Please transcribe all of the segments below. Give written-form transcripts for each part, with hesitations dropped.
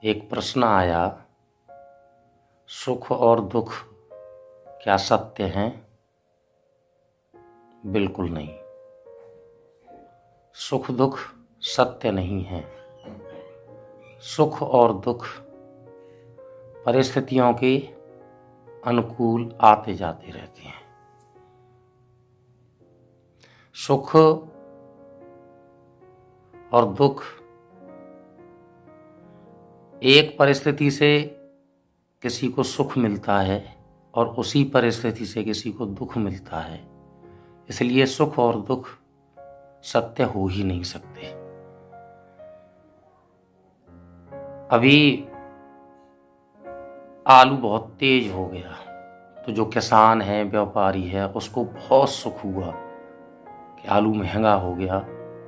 एक प्रश्न आया, सुख और दुख क्या सत्य हैं? बिल्कुल नहीं। सुख दुख सत्य नहीं है। सुख और दुख परिस्थितियों के अनुकूल आते जाते रहते हैं। सुख और दुख एक परिस्थिति से किसी को सुख मिलता है और उसी परिस्थिति से किसी को दुख मिलता है। इसलिए सुख और दुख सत्य हो ही नहीं सकते। अभी आलू बहुत तेज हो गया तो जो किसान है, व्यापारी है, उसको बहुत सुख हुआ कि आलू महंगा हो गया,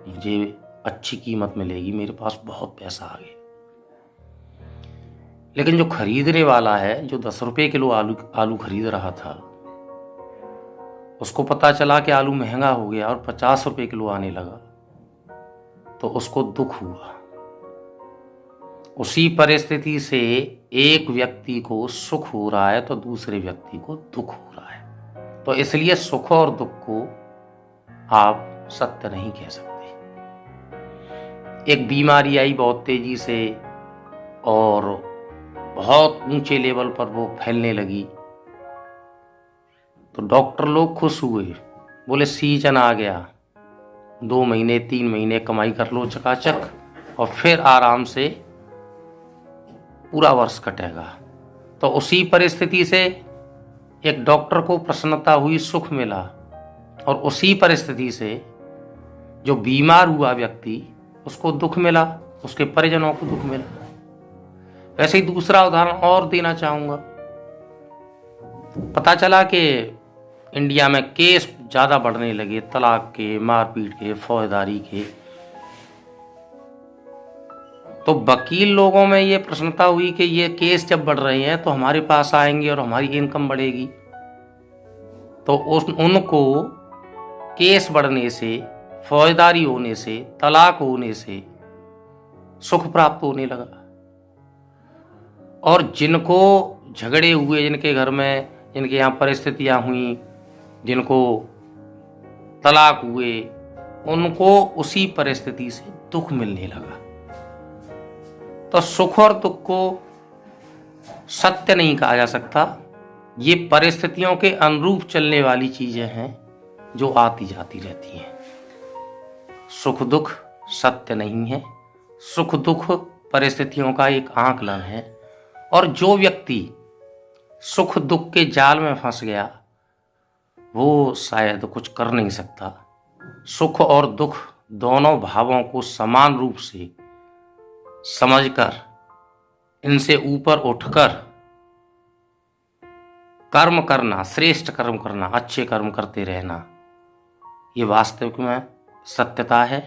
मुझे अच्छी कीमत मिलेगी, मेरे पास बहुत पैसा आ गया। लेकिन जो खरीदने वाला है, जो 10 रुपये किलो आलू खरीद रहा था, उसको पता चला कि आलू महंगा हो गया और 50 रुपये किलो आने लगा, तो उसको दुख हुआ। उसी परिस्थिति से एक व्यक्ति को सुख हो रहा है तो दूसरे व्यक्ति को दुख हो रहा है। तो इसलिए सुख और दुख को आप सत्य नहीं कह सकते। एक बीमारी आई बहुत तेजी से और बहुत ऊंचे लेवल पर वो फैलने लगी, तो डॉक्टर लोग खुश हुए, बोले सीजन आ गया, 2 महीने 3 महीने कमाई कर लो चकाचक और फिर आराम से पूरा वर्ष कटेगा। तो उसी परिस्थिति से एक डॉक्टर को प्रसन्नता हुई, सुख मिला, और उसी परिस्थिति से जो बीमार हुआ व्यक्ति, उसको दुख मिला, उसके परिजनों को दुख मिला। वैसे ही दूसरा उदाहरण और देना चाहूंगा। पता चला कि इंडिया में केस ज्यादा बढ़ने लगे, तलाक के, मारपीट के, फौजदारी के। तो वकील लोगों में ये प्रसन्नता हुई कि ये केस जब बढ़ रहे हैं तो हमारे पास आएंगे और हमारी इनकम बढ़ेगी। तो उनको केस बढ़ने से, फौजदारी होने से, तलाक होने से सुख प्राप्त होने लगा। और जिनको झगड़े हुए, जिनके घर में, जिनके यहाँ परिस्थितियां हुई, जिनको तलाक हुए, उनको उसी परिस्थिति से दुख मिलने लगा। तो सुख और दुख को सत्य नहीं कहा जा सकता। ये परिस्थितियों के अनुरूप चलने वाली चीजें हैं जो आती जाती रहती हैं। सुख दुख सत्य नहीं है। सुख दुख परिस्थितियों का एक आकलन है, और जो व्यक्ति सुख दुख के जाल में फंस गया वो शायद कुछ कर नहीं सकता। सुख और दुख दोनों भावों को समान रूप से समझकर, इनसे ऊपर उठकर कर्म करना, श्रेष्ठ कर्म करना, अच्छे कर्म करते रहना, ये वास्तविक में सत्यता है।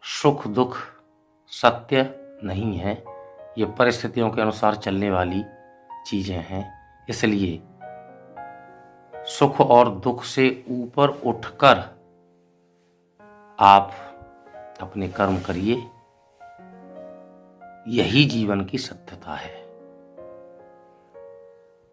सुख दुख सत्य नहीं है, ये परिस्थितियों के अनुसार चलने वाली चीजें हैं। इसलिए सुख और दुख से ऊपर उठकर आप अपने कर्म करिए, यही जीवन की सत्यता है।